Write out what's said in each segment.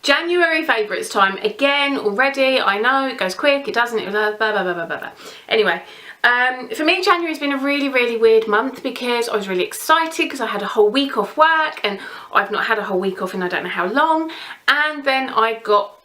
January favourites time again already. I know it goes quick, it doesn't, it blah, blah, blah, blah, blah, blah. Anyway, for me January's been a really weird month because I was really excited because I had a whole week off work, and I've not had a whole week off in I don't know how long, and then I got,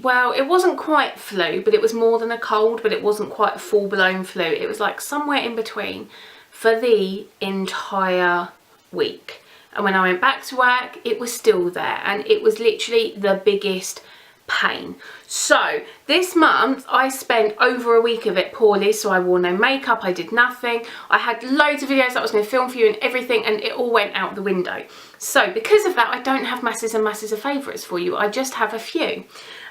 well, it wasn't quite flu, but it was more than a cold, but it wasn't quite a full-blown flu. It was like somewhere in between for the entire week. And when I went back to work, it was still there, and it was literally the biggest pain. So this month I spent over a week of it poorly, so I wore no makeup, I did nothing. I had loads of videos that I was going to film for you and everything, and it all went out the window. So because of that, I don't have masses and masses of favourites for you. I just have a few.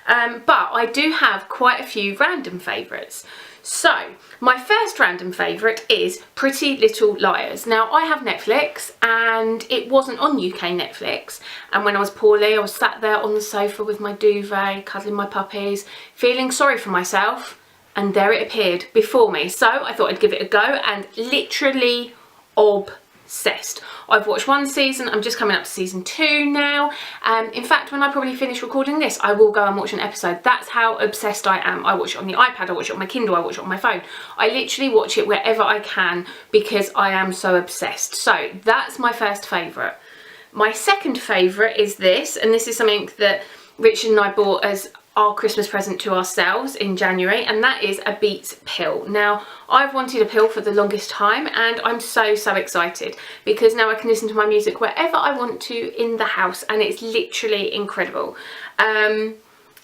But I do have quite a few random favourites. So my first random favourite is Pretty Little Liars. Now I have Netflix and it wasn't on UK Netflix, and when I was poorly I was sat there on the sofa with my duvet, cuddling my puppies, feeling sorry for myself, and there it appeared before me. So I thought I'd give it a go, and literally obsessed. I've watched one season, I'm just coming up to season 2 now. In fact, when I probably finish recording this, I will go and watch an episode. That's how obsessed I am. I watch it on the iPad, I watch it on my Kindle, I watch it on my phone. I literally watch it wherever I can because I am so obsessed. So that's my first favourite. My second favourite is this, and this is something that Richard and I bought as our Christmas present to ourselves in January, and that is a Beats pill. Now I've wanted a pill for the longest time, and I'm so excited because now I can listen to my music wherever I want to in the house, and it's literally incredible.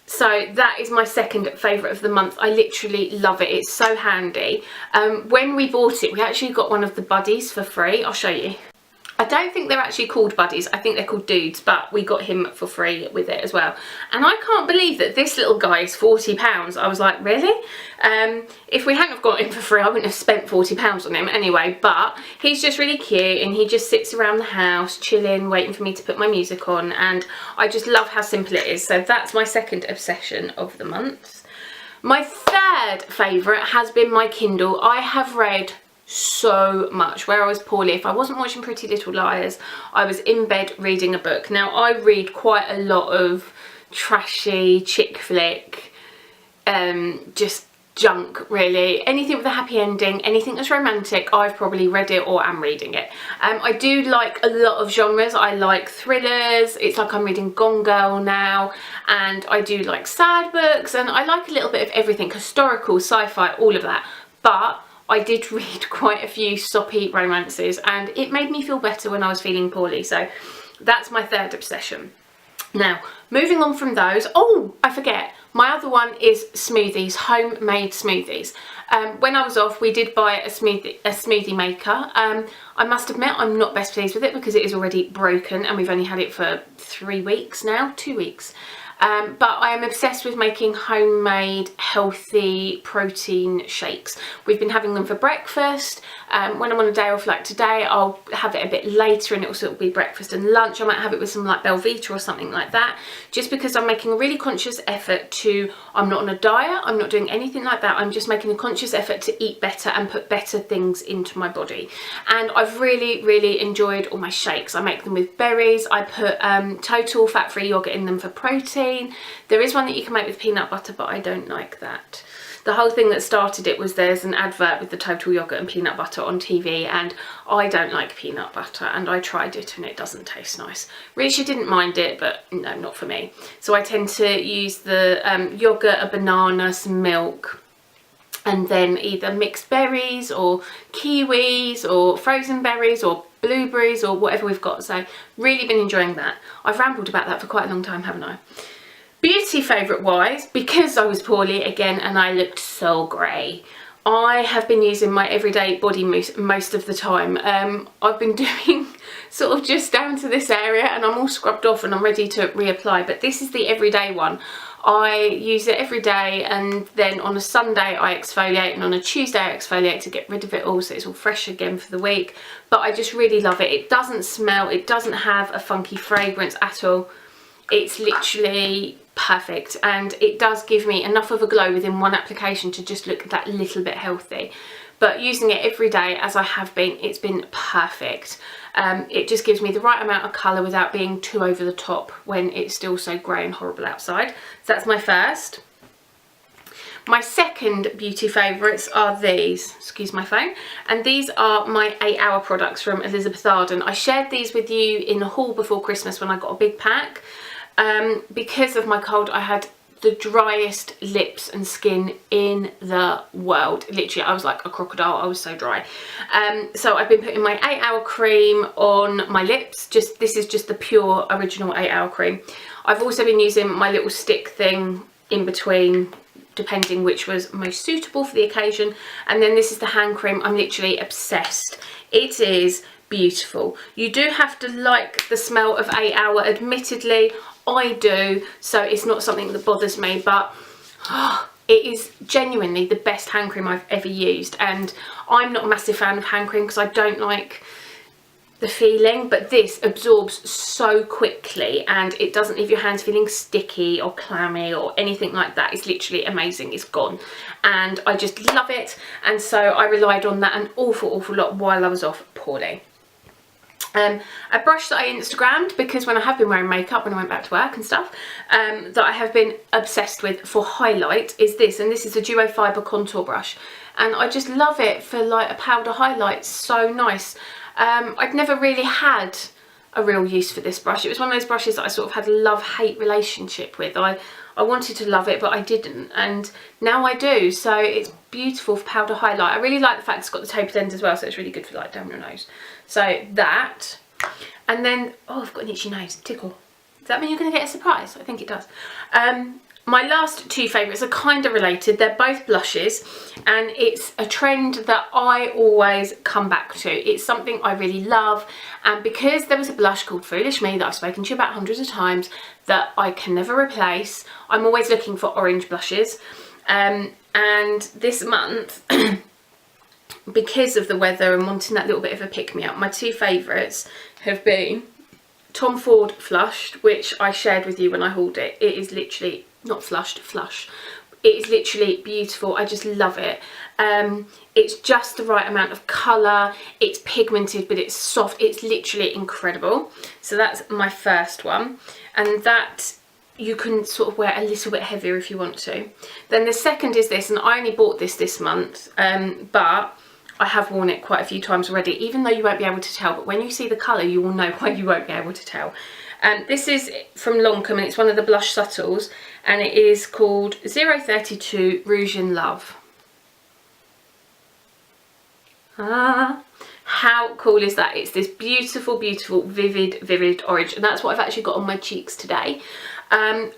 So that is my second favourite of the month. I literally love it, it's so handy. When we bought it, we actually got one of the buddies for free. I'll show you. I don't think they're actually called buddies, I think they're called dudes, but we got him for free with it as well. And I can't believe that this little guy is £40. I was like, really? If we hadn't have got him for free, I wouldn't have spent £40 on him anyway, but he's just really cute, and he just sits around the house chilling, waiting for me to put my music on, and I just love how simple it is. So that's my second obsession of the month. My third favourite has been my Kindle. I have read so much. Where I was poorly, if I wasn't watching Pretty Little Liars, I was in bed reading a book. Now I read quite a lot of trashy chick flick, just junk really. Anything with a happy ending, anything that's romantic, I've probably read it or am reading it. I do like a lot of genres. I like thrillers, it's like I'm reading Gone Girl now, and I do like sad books, and I like a little bit of everything, historical, sci-fi, all of that. But I did read quite a few soppy romances, and it made me feel better when I was feeling poorly. So that's my third obsession. Now, moving on from those, oh, I forget, my other one is smoothies, homemade smoothies. When I was off, we did buy a smoothie maker. I must admit, I'm not best pleased with it because it is already broken, and we've only had it for 3 weeks now, 2 weeks. But I am obsessed with making homemade healthy protein shakes. We've been having them for breakfast. When I'm on a day off like today, I'll have it a bit later, and it'll sort of be breakfast and lunch. I might have it with some like Belvita or something like that, just because I'm making a really conscious effort to, I'm not on a diet, I'm not doing anything like that, I'm just making a conscious effort to eat better and put better things into my body. And I've really enjoyed all my shakes. I make them with berries, I put total fat-free yogurt in them for protein. There is one that you can make with peanut butter, but I don't like that. The whole thing that started it was there's an advert with the total yogurt and peanut butter on TV, and I don't like peanut butter, and I tried it and it doesn't taste nice. Richard didn't mind it, but no, not for me. So I tend to use the yogurt, a banana, some milk, and then either mixed berries or kiwis or frozen berries or blueberries or whatever we've got. So really been enjoying that. I've rambled about that for quite a long time, haven't I? Beauty favourite wise, because I was poorly again and I looked so grey, I have been using my everyday body mousse most of the time. I've been doing sort of just down to this area, and I'm all scrubbed off and I'm ready to reapply, but this is the everyday one. I use it every day, and then on a Sunday I exfoliate, and on a Tuesday I exfoliate to get rid of it all so it's all fresh again for the week. But I just really love it. It doesn't smell, it doesn't have a funky fragrance at all. It's literally perfect, and it does give me enough of a glow within one application to just look that little bit healthy. but using it every day as I have been, it's been perfect. It just gives me the right amount of colour without being too over the top when it's still so grey and horrible outside. So that's my first. My second beauty favourites are these, excuse my phone, and these are my 8 Hour products from Elizabeth Arden. I shared these with you in the haul before Christmas when I got a big pack. Because of my cold, I had the driest lips and skin in the world. Literally, I was like a crocodile. I was so dry. So I've been putting my 8 Hour cream on my lips. This is just the pure original 8 Hour cream. I've also been using my little stick thing in between, depending which was most suitable for the occasion. And then this is the hand cream. I'm literally obsessed. It is beautiful. You do have to like the smell of 8 Hour, admittedly. I do, so it's not something that bothers me, but it is genuinely the best hand cream I've ever used. And I'm not a massive fan of hand cream because I don't like the feeling, but this absorbs so quickly and it doesn't leave your hands feeling sticky or clammy or anything like that. It's literally amazing. It's gone and I just love it, and so I relied on that an awful lot while I was off poorly. A brush that I Instagrammed, because when I have been wearing makeup when I went back to work and stuff, that I have been obsessed with for highlight is this, and this is a Duo Fibre contour brush, and I just love it for like a powder highlight. So nice. I'd never really had a real use for this brush. It was one of those brushes that I sort of had a love-hate relationship with. I wanted to love it, but I didn't, and now I do. So it's beautiful for powder highlight. I really like the fact it's got the tapered end as well, so it's really good for like down your nose. So that, and then, oh, I've got an itchy nose, tickle. Does that mean you're going to get a surprise? I think it does. My last two favourites are kind of related. They're both blushes, and it's a trend that I always come back to. It's something I really love, and because there was a blush called Foolish Me that I've spoken to you about hundreds of times that I can never replace, I'm always looking for orange blushes. And this month, because of the weather and wanting that little bit of a pick-me-up, my two favourites have been Tom Ford Flushed, which I shared with you when I hauled it. It is literally, not flushed, flush. It is literally beautiful. I just love it. It's just the right amount of colour. It's pigmented, but it's soft. It's literally incredible. So that's my first one. And that you can sort of wear a little bit heavier if you want to. Then the second is this, and I only bought this month, but I have worn it quite a few times already, even though you won't be able to tell, but when you see the colour you will know why you won't be able to tell. This is from Lancome, and it's one of the blush subtles, and it is called 032 Rouge in Love. How cool is that? It's this beautiful, beautiful, vivid orange, and that's what I've actually got on my cheeks today.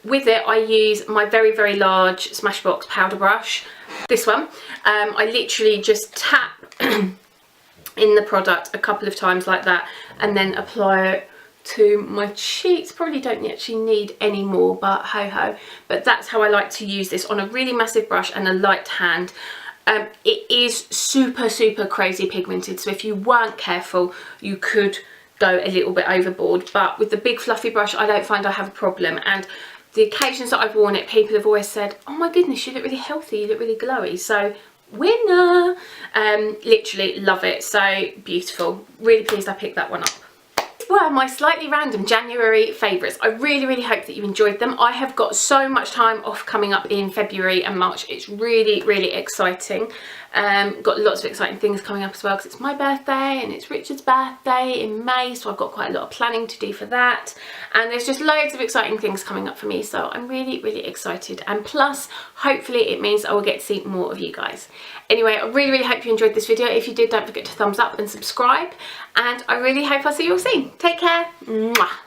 With it I use my very large Smashbox powder brush, this one. I literally just tap in the product a couple of times like that and then apply it to my cheeks. Probably don't actually need any more, but ho ho. But that's how I like to use this, on a really massive brush and a light hand. It is super crazy pigmented, so if you weren't careful you could go a little bit overboard, but with the big fluffy brush I don't find I have a problem. And the occasions that I've worn it, people have always said, oh my goodness, you look really healthy, you look really glowy. So winner. Literally love it. So beautiful. Really pleased I picked that one up. Were my slightly random January favourites. I really hope that you enjoyed them. I have got so much time off coming up in February and March. It's really exciting. Got lots of exciting things coming up as well, because it's my birthday and it's Richard's birthday in May, so I've got quite a lot of planning to do for that, and there's just loads of exciting things coming up for me, so I'm really excited. And plus hopefully it means I will get to see more of you guys. Anyway, I really hope you enjoyed this video. If you did, don't forget to thumbs up and subscribe, and I really hope I'll see you all soon. Take care. Mwah.